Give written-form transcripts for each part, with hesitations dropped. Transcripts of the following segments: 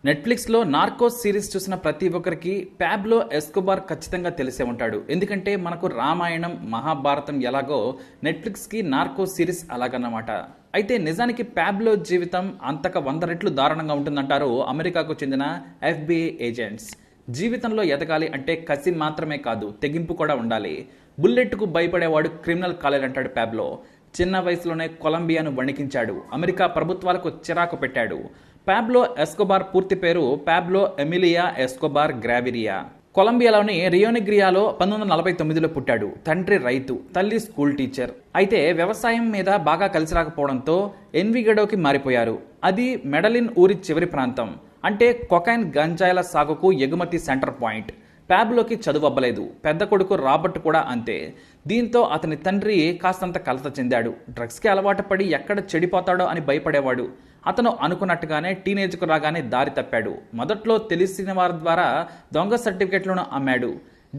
నెట్ఫ్లిక్స్లో Narcos series చూసిన ప్రతి ఒక్కరికి ప్యాబ్లో ఎస్కోబార్ ఖచ్చితంగా తెలిసే ఉంటాడు. ఎందుకంటే మనకు రామాయణం మహాభారతం ఎలాగో నెట్ఫ్లిక్స్కి నార్కోస్ సిరీస్ అలాగన్నమాట. అయితే నిజానికి ప్యాబ్లో జీవితం అంతక 100 రెట్లు దారుణంగా ఉంటుందంటారు అమెరికాకు చెందిన FBI ఏజెంట్స్. జీవితంలో ఎదగాలి అంటే కసి మాత్రమే కాదు, తెగింపు కూడా ఉండాలి. బుల్లెట్కు భయపడేవాడు క్రిమినల్ కాలేడంటాడు ప్యాబ్లో. చిన్న వయసులోనే కొలంబియాను వణికించాడు. అమెరికా ప్రభుత్వాలకు చిరాకు పెట్టాడు. ప్యాబ్లో ఎస్కోబార్ పూర్తి పేరు ప్యాబ్లో ఎమిలియా ఎస్కోబార్ గ్రావిరియా. కొలంబియాలోని రియోనిగ్రియాలో 1949లో పుట్టాడు. తండ్రి రైతు, తల్లి స్కూల్ టీచర్. అయితే వ్యవసాయం మీద బాగా కలిసి రాకపోవడంతో ఎన్విగడోకి మారిపోయారు. అది మెడలిన్ ఊరి చివరి ప్రాంతం. అంటే కొకైన్ గంజాయిల సాగుకు ఎగుమతి సెంటర్ పాయింట్. ప్యాబ్లోకి చదువు అవ్వలేదు. పెద్ద కొడుకు రాబర్ట్ కూడా అంతే. దీంతో అతని తండ్రి కాస్తంత కలత చెందాడు. డ్రగ్స్కి అలవాటు పడి ఎక్కడ చెడిపోతాడో అని భయపడేవాడు. అతను అనుకున్నట్టుగానే టీనేజ్కు రాగానే దారి తప్పాడు. మొదట్లో తెలిసిన వారి ద్వారా దొంగ సర్టిఫికెట్లను అమ్మాడు.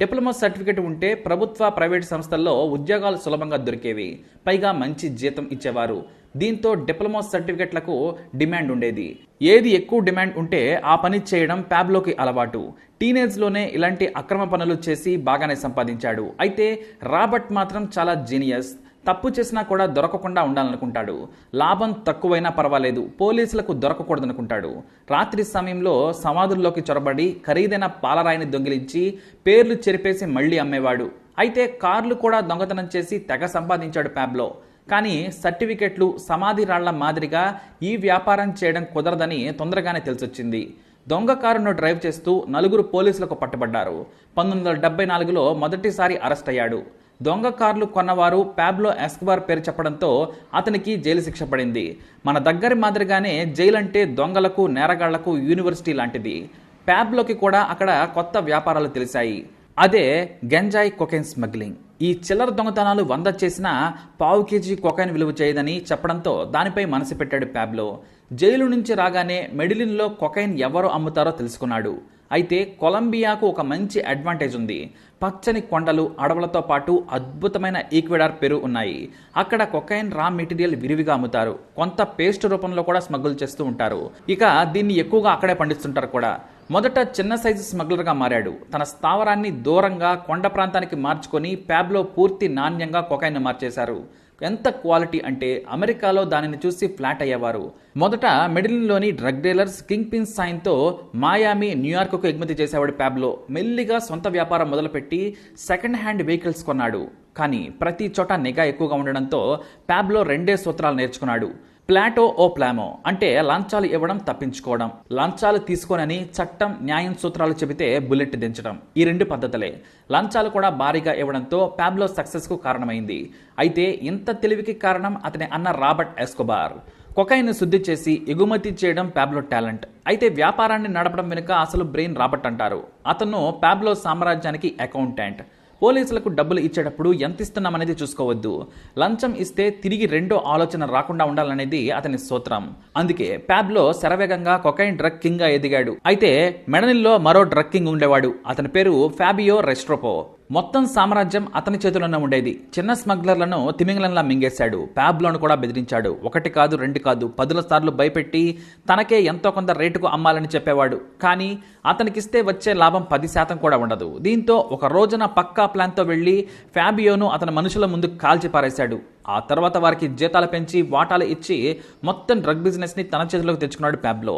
డిప్లొమా సర్టిఫికెట్ ఉంటే ప్రభుత్వ ప్రైవేట్ సంస్థల్లో ఉద్యోగాలు సులభంగా దొరికేవి. పైగా మంచి జీతం ఇచ్చేవారు. దీంతో డిప్లొమా సర్టిఫికెట్లకు డిమాండ్ ఉండేది. ఏది ఎక్కువ డిమాండ్ ఉంటే ఆ పని చేయడం ప్యాబ్లోకి అలవాటు. టీనేజ్లోనే ఇలాంటి అక్రమ పనులు చేసి బాగానే సంపాదించాడు. అయితే రాబర్ట్ మాత్రం చాలా జీనియస్. తప్పు చేసినా కూడా దొరకకుండా ఉండాలనుకుంటాడు. లాభం తక్కువైనా పర్వాలేదు, పోలీసులకు దొరకకూడదనుకుంటాడు. రాత్రి సమయంలో సమాధుల్లోకి చొరబడి ఖరీదైన పాలరాయిని దొంగిలించి పేర్లు చెరిపేసి మళ్లీ అమ్మేవాడు. అయితే కార్లు కూడా దొంగతనం చేసి తెగ సంపాదించాడు ప్యాబ్లో. కానీ సర్టిఫికెట్లు, సమాధి రాళ్ల మాదిరిగా ఈ వ్యాపారం చేయడం కుదరదని తొందరగానే తెలిసొచ్చింది. దొంగ కారును డ్రైవ్ చేస్తూ 4 పోలీసులకు పట్టుబడ్డారు. 1974లో మొదటిసారి అరెస్ట్ అయ్యాడు. దొంగ కార్లు కొన్నవారు ప్యాబ్లో ఎస్కోబార్ పేరు చెప్పడంతో అతనికి జైలు శిక్ష పడింది. మన దగ్గరి మాదిరిగానే జైలు అంటే దొంగలకు, నేరగాళ్లకు యూనివర్సిటీ లాంటిది. ప్యాబ్లోకి కూడా అక్కడ కొత్త వ్యాపారాలు తెలిసాయి. అదే గంజాయి కొకైన్ స్మగ్లింగ్. ఈ చిల్లర దొంగతనాలు 100 చేసినా ½ కేజీ కొకైన్ విలువ చేయదని చెప్పడంతో దానిపై మనసు పెట్టాడు ప్యాబ్లో. జైలు నుంచి రాగానే మెడిలిన్లో కొకైన్ ఎవరు అమ్ముతారో తెలుసుకున్నాడు. అయితే కొలంబియాకు ఒక మంచి అడ్వాంటేజ్ ఉంది. పచ్చని కొండలు, అడవులతో పాటు అద్భుతమైన ఈక్వెడార్ పెరు ఉన్నాయి. అక్కడ కొకైన్ రా మెటీరియల్ విరివిగా అమ్ముతారు. కొంత పేస్ట్ రూపంలో కూడా స్మగుల్ చేస్తూ ఉంటారు. ఇక దీన్ని ఎక్కువగా అక్కడే పండిస్తుంటారు కూడా. మొదట చిన్న సైజు స్మగ్లర్గా మారాడు. తన స్థావరాన్ని దూరంగా కొండ ప్రాంతానికి మార్చుకొని ప్యాబ్లో పూర్తి నాణ్యంగా కొకైన్ మార్చేశారు. ఎంత క్వాలిటీ అంటే అమెరికాలో దానిని చూసి ఫ్లాట్ అయ్యేవారు. మొదట మెడిలిన్లోని డ్రగ్ డీలర్స్ కింగ్ పిన్స్ సాయంతో మాయామి, న్యూయార్క్కు ఎగుమతి చేసేవాడు ప్యాబ్లో. మెల్లిగా సొంత వ్యాపారం మొదలుపెట్టి సెకండ్ హ్యాండ్ వెహికల్స్ కొన్నాడు. కానీ ప్రతి చోట నిఘా ఎక్కువగా ఉండడంతో ప్యాబ్లో 2 సూత్రాలు నేర్చుకున్నాడు. ప్లాటో ఓ ప్లామో అంటే లంచాలు ఇవ్వడం, తప్పించుకోవడం. లంచాలు తీసుకోనని చట్టం, న్యాయం సూత్రాలు చెబితే బుల్లెట్ దించడం. ఈ 2 పద్ధతులే. లంచాలు కూడా భారీగా ఇవ్వడంతో ప్యాబ్లో సక్సెస్కు కారణమైంది. అయితే ఇంత తెలివికి కారణం అతని అన్న రాబర్ట్ ఎస్కోబార్. కొకైన్ శుద్ధి చేసి ఎగుమతి చేయడం ప్యాబ్లో టాలెంట్. అయితే వ్యాపారాన్ని నడపడం వెనుక అసలు బ్రెయిన్ రాబర్ట్ అంటారు. అతను ప్యాబ్లో సామ్రాజ్యానికి అకౌంటెంట్. పోలీసులకు డబ్బులు ఇచ్చేటప్పుడు ఎంత ఇస్తున్నామనేది చూసుకోవద్దు. లంచం ఇస్తే తిరిగి రెండో ఆలోచన రాకుండా ఉండాలనేది అతని సూత్రం. అందుకే ప్యాబ్లో శరవేగంగా కొకైన్ డ్రగ్ కింగ్ గా ఎదిగాడు. అయితే మెడనిల్లో మరో డ్రగ్ కింగ్ ఉండేవాడు. అతని పేరు ఫాబియో రెస్ట్రోపో. మొత్తం సామ్రాజ్యం అతని చేతుల్లోనే ఉండేది. చిన్న స్మగ్లర్లను తిమింగలంలా మింగేశాడు. ప్యాబ్లోను కూడా బెదిరించాడు. 1 కాదు 2 కాదు 10 సార్లు భయపెట్టి తనకే ఎంతో కొంత రేటుకు అమ్మాలని చెప్పేవాడు. కానీ అతనికిస్తే వచ్చే లాభం 10% కూడా ఉండదు. దీంతో ఒక రోజున పక్కా ప్లాన్తో వెళ్లి ఫాబియోను అతని మనుషుల ముందు కాల్చి పారేశాడు. ఆ తర్వాత వారికి జీతాలు పెంచి వాటాలు ఇచ్చి మొత్తం డ్రగ్ బిజినెస్ ని తన చేతిలోకి తెచ్చుకున్నాడు ప్యాబ్లో.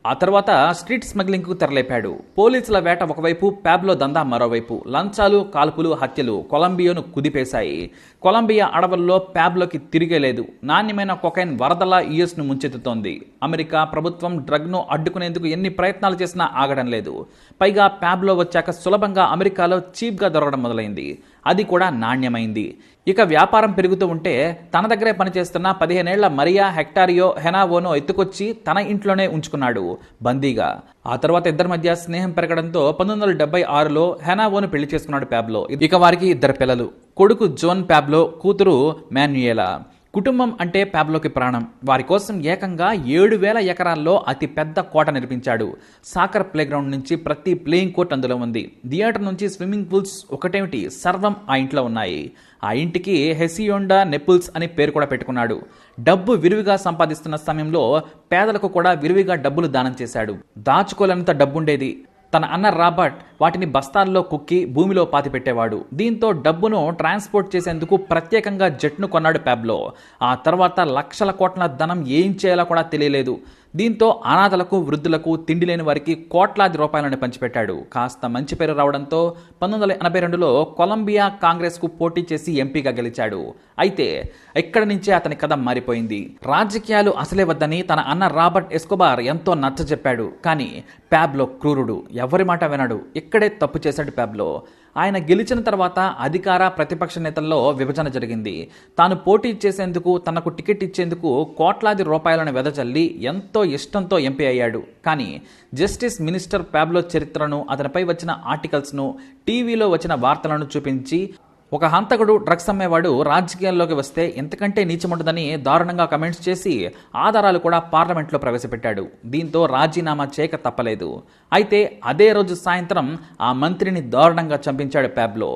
ఆ తర్వాత స్ట్రీట్ స్మగ్లింగ్ కు తెరలేపాడు. పోలీసుల వేట ఒకవైపు, ప్యాబ్లో దందా మరోవైపు. లంచాలు, కాల్పులు, హత్యలు కొలంబియాను కుదిపేశాయి. కొలంబియా అడవుల్లో ప్యాబ్లోకి తిరిగేలేదు. నాణ్యమైన కొకైన్ వరదలా యుఎస్ ను ముంచెత్తుతోంది. అమెరికా ప్రభుత్వం డ్రగ్ ను అడ్డుకునేందుకు ఎన్ని ప్రయత్నాలు చేసినా ఆగడం లేదు. పైగా ప్యాబ్లో వచ్చాక సులభంగా అమెరికాలో చీప్ గా దొరకడం మొదలైంది. అది కూడా నాణ్యమైంది. ఇక వ్యాపారం పెరుగుతూ ఉంటే తన దగ్గరే పనిచేస్తున్న 15 ఏళ్ల మరియా హెక్టారియో హెనావోను ఎత్తుకొచ్చి తన ఇంట్లోనే ఉంచుకున్నాడు బందీగా. ఆ తర్వాత ఇద్దరి మధ్య స్నేహం పెరగడంతో 1976లో హెనావోను పెళ్లి చేసుకున్నాడు ప్యాబ్లో. ఇక వారికి 2 పిల్లలు. కొడుకు జోన్ ప్యాబ్లో, కూతురు మాన్యుయేలా. కుటుంబం అంటే ప్యాబ్లోకి ప్రాణం. వారి కోసం ఏకంగా 7,000 ఎకరాల్లో అతి పెద్ద కోట నిర్మించాడు. సాకర్ ప్లేగ్రౌండ్ నుంచి ప్రతి ప్లేయింగ్ కోర్ట్ అందులో ఉంది. థియేటర్ నుంచి స్విమ్మింగ్ పూల్స్ ఒకటేమిటి సర్వం ఆ ఇంట్లో ఉన్నాయి. ఆ ఇంటికి హెసియోండా నెపుల్స్ అని పేరు కూడా పెట్టుకున్నాడు. డబ్బు విరివిగా సంపాదిస్తున్న సమయంలో పేదలకు కూడా విరివిగా డబ్బులు దానం చేశాడు. దాచుకోలేనంత డబ్బుండేది. తన అన్న రాబర్ట్ వాటిని బస్తాల్లో కుక్కి భూమిలో పాతిపెట్టేవాడు. దీంతో డబ్బును ట్రాన్స్పోర్ట్ చేసేందుకు ప్రత్యేకంగా జెట్ను కొన్నాడు ప్యాబ్లో. ఆ తర్వాత లక్షల కోట్ల ధనం ఏం చేయాలో కూడా తెలియలేదు. దీంతో అనాథలకు, వృద్ధులకు, తిండి లేని వారికి కోట్లాది రూపాయలను పంచిపెట్టాడు. కాస్త మంచి పేరు రావడంతో 1982లో కొలంబియా కాంగ్రెస్కు పోటీ చేసి ఎంపీగా గెలిచాడు. అయితే ఇక్కడి నుంచే అతని కథ మారిపోయింది. రాజకీయాలు అసలే వద్దని తన అన్న రాబర్ట్ ఎస్కోబార్ ఎంతో నచ్చజెప్పాడు. కానీ ప్యాబ్లో క్రూరుడు, ఎవరి మాట వినడు. ఇక్కడే తప్పు చేశాడు ప్యాబ్లో. ఆయన గెలిచిన తర్వాత అధికార ప్రతిపక్ష నేతల్లో విభజన జరిగింది. తాను పోటీ చేసేందుకు, తనకు టికెట్ ఇచ్చేందుకు కోట్లాది రూపాయలను వెదజల్లి ఎంతో ఇష్టంతో ఎంపీ అయ్యాడు. కానీ జస్టిస్ మినిస్టర్ ప్యాబ్లో చరిత్రను, అతనిపై వచ్చిన ఆర్టికల్స్ను, టీవీలో వచ్చిన వార్తలను చూపించి ఒక హంతకుడు, డ్రగ్స్ అమ్మేవాడు రాజకీయాల్లోకి వస్తే ఎంతకంటే నీచముండదని దారుణంగా కమెంట్స్ చేసి ఆధారాలు కూడా పార్లమెంట్లో ప్రవేశపెట్టాడు. దీంతో రాజీనామా చేయక తప్పలేదు. అయితే అదే రోజు సాయంత్రం ఆ మంత్రిని దారుణంగా చంపించాడు ప్యాబ్లో.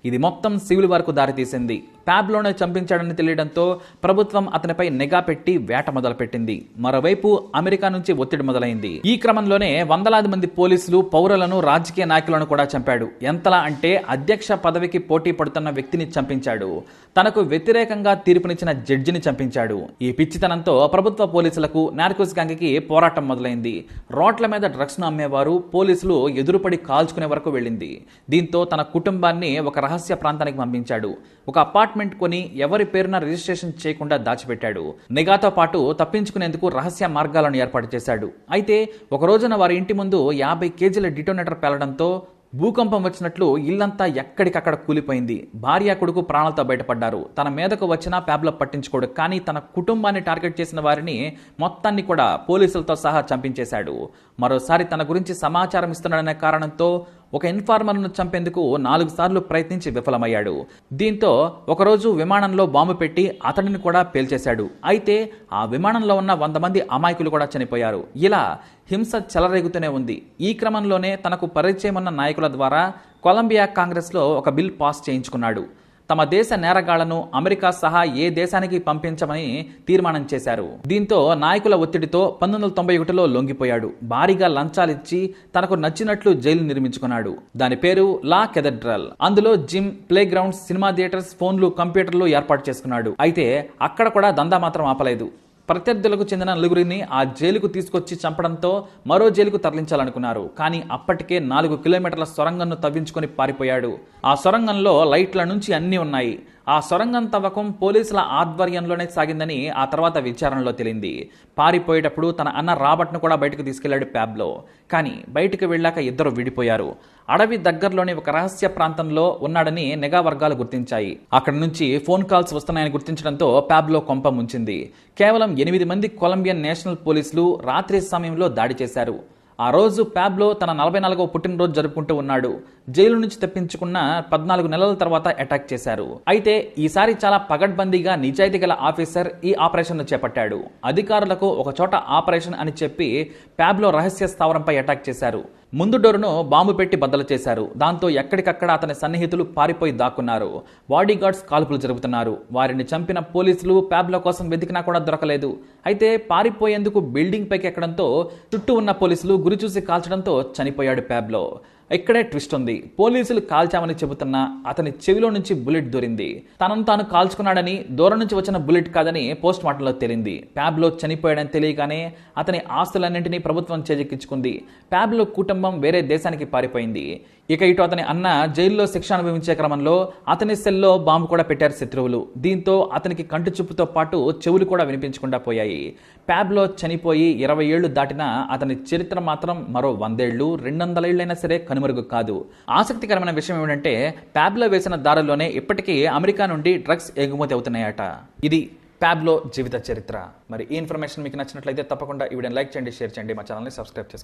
ఇది మొత్తం సివిల్ వార్కు దారితీసింది. ప్యాబ్లోనే చంపించాడని తెలియడంతో ప్రభుత్వం అతనిపై నిఘా పెట్టి వేట మొదలుపెట్టింది. మరోవైపు అమెరికా నుంచి ఒత్తిడి మొదలైంది. ఈ క్రమంలోనే వందలాది మంది పోలీసులు, పౌరులను, రాజకీయ నాయకులను కూడా చంపాడు. ఎంతలా అంటే అధ్యక్ష పదవికి పోటీ పడుతున్న వ్యక్తిని చంపించాడు. తనకు వ్యతిరేకంగా తీర్పునిచ్చిన జడ్జిని చంపించాడు. ఈ పిచ్చితనంతో ప్రభుత్వ పోలీసులకు, నార్కోస్ గ్యాంగ్కి పోరాటం మొదలైంది. రోడ్ల మీద డ్రగ్స్ ను అమ్మేవారు, పోలీసులు ఎదురుపడి కాల్చుకునే వరకు వెళ్ళింది. దీంతో తన కుటుంబాన్ని ఒక రహస్య ప్రాంతానికి పంపించాడు. ఒక అపార్ట్మెంట్ కొని ఎవరి పేరున రిజిస్ట్రేషన్ చేయకుండా దాచిపెట్టాడు. నిఘాతో పాటు తప్పించుకునేందుకు రహస్య మార్గాలను ఏర్పాటు చేశాడు. అయితే ఒక రోజున వారి ఇంటి ముందు 50 కేజీల డిటోనేటర్ పేలడంతో భూకంపం వచ్చినట్లు ఇల్లంతా ఎక్కడికక్కడ కూలిపోయింది. భార్య, కొడుకు ప్రాణాలతో బయటపడ్డారు. తన మీదకు వచ్చినా ప్యాబ్లో పట్టించుకోడు. కానీ తన కుటుంబాన్ని టార్గెట్ చేసిన వారిని మొత్తాన్ని కూడా పోలీసులతో సహా చంపించేశాడు. మరోసారి తన గురించి సమాచారం ఇస్తున్నాడనే కారణంతో ఒక ఇన్ఫార్మర్ను చంపేందుకు 4 సార్లు ప్రయత్నించి విఫలమయ్యాడు. దీంతో ఒకరోజు విమానంలో బాంబు పెట్టి అతడిని కూడా పేల్చేశాడు. అయితే ఆ విమానంలో ఉన్న 100 మంది అమాయకులు కూడా చనిపోయారు. ఇలా హింస చెలరేగుతూనే ఉంది. ఈ క్రమంలోనే తనకు పరిచయం ఉన్న నాయకుల ద్వారా కొలంబియా కాంగ్రెస్లో ఒక బిల్ పాస్ చేయించుకున్నాడు. తమ దేశ నేరగాళ్లను అమెరికా సహా ఏ దేశానికి పంపించమని తీర్మానం చేశారు. దీంతో నాయకుల ఒత్తిడితో 1991లో లొంగిపోయాడు. భారీగా లంచాలిచ్చి తనకు నచ్చినట్లు జైలు నిర్మించుకున్నాడు. దాని పేరు లా కెథడ్రల్. అందులో gym, play grounds, cinema theatres, ఫోన్లు, కంప్యూటర్లు ఏర్పాటు చేసుకున్నాడు. అయితే అక్కడ కూడా దందా మాత్రం ఆపలేదు. ప్రత్యర్థులకు చెందిన 4గురిని ఆ జైలుకు తీసుకొచ్చి చంపడంతో మరో జైలుకు తరలించాలనుకున్నారు. కానీ అప్పటికే 4 కిలోమీటర్ల సొరంగంను తవ్వించుకొని పారిపోయాడు. ఆ సొరంగంలో లైట్ల నుంచి అన్నీ ఉన్నాయి. ఆ సొరంగం తవ్వకం పోలీసుల ఆధ్వర్యంలోనే సాగిందని ఆ తర్వాత విచారణలో తేలింది. పారిపోయేటప్పుడు తన అన్న రాబర్ట్ను కూడా బయటకు తీసుకెళ్లాడు ప్యాబ్లో. కానీ బయటకు వెళ్ళాక ఇద్దరు విడిపోయారు. అడవి దగ్గరలోని ఒక రహస్య ప్రాంతంలో ఉన్నాడని నిఘా వర్గాలు గుర్తించాయి. అక్కడి నుంచి ఫోన్ కాల్స్ వస్తున్నాయని గుర్తించడంతో ప్యాబ్లో కొంప ముంచింది. కేవలం 8 మంది కొలంబియన్ నేషనల్ పోలీసులు రాత్రి సమయంలో దాడి చేశారు. ఆ రోజు ప్యాబ్లో తన 44వ పుట్టినరోజు జరుపుకుంటూ ఉన్నాడు. జైలు నుంచి తప్పించుకున్న 14 నెలల తర్వాత అటాక్ చేశారు. అయితే ఈసారి చాలా పగడ్బందీగా నిజాయితీ గల ఆఫీసర్ ఈ ఆపరేషన్ ను చేపట్టాడు. అధికారులకు ఒక చోట ఆపరేషన్ అని చెప్పి ప్యాబ్లో రహస్య స్థావరంపై అటాక్ చేశారు. ముందు డోరును బాంబు పెట్టి బద్దలు చేశారు. దాంతో ఎక్కడికక్కడ అతని సన్నిహితులు పారిపోయి దాక్కున్నారు. బాడీగార్డ్స్ కాల్పులు జరుపుతున్నారు. వారిని చంపిన పోలీసులు ప్యాబ్లో కోసం వెతికినా కూడా దొరకలేదు. అయితే పారిపోయేందుకు బిల్డింగ్ పైకి ఎక్కడంతో చుట్టూ ఉన్న పోలీసులు గురి చూసి కాల్చడంతో చనిపోయాడు ప్యాబ్లో. ఇక్కడే ట్విస్ట్ ఉంది. పోలీసులు కాల్చామని చెబుతున్నా అతని చెవిలో నుంచి బుల్లెట్ దూరింది. తనను తాను కాల్చుకున్నాడని, దూరం నుంచి వచ్చిన బుల్లెట్ కాదని పోస్ట్ మార్టంలో తేలింది. ప్యాబ్లో చనిపోయాడని తెలియగానే అతని ఆస్తులన్నింటినీ ప్రభుత్వం చేజెక్కించుకుంది. ప్యాబ్లో కుటుంబం వేరే దేశానికి పారిపోయింది. ఇక ఇటు అతని అన్న జైల్లో శిక్ష అనుభవించే క్రమంలో అతని సెల్లో బాంబు కూడా పెట్టారు శత్రువులు. దీంతో అతనికి కంటి చూపుతో పాటు చెవులు కూడా వినిపించకుండా పోయాయి. ప్యాబ్లో చనిపోయి 20 ఏళ్లు దాటినా అతని చరిత్ర మాత్రం మరో 100 ఏళ్లు, 200 ఏళ్లైనా సరే కనుమరుగు కాదు. ఆసక్తికరమైన విషయం ఏమిటంటే ప్యాబ్లో వేసిన దారుల్లోనే ఇప్పటికీ అమెరికా నుండి డ్రగ్స్ ఎగుమతి అవుతున్నాయట. ఇది ప్యాబ్లో జీవిత చరిత్ర. మరి ఈ ఇన్ఫర్మేషన్ మీకు నచ్చినట్లయితే తప్పకుండా ఈ వీడియోని లైక్ చేయండి, షేర్ చేయండి, మా ఛానల్ని సబ్స్క్రైబ్ చేసుకోండి.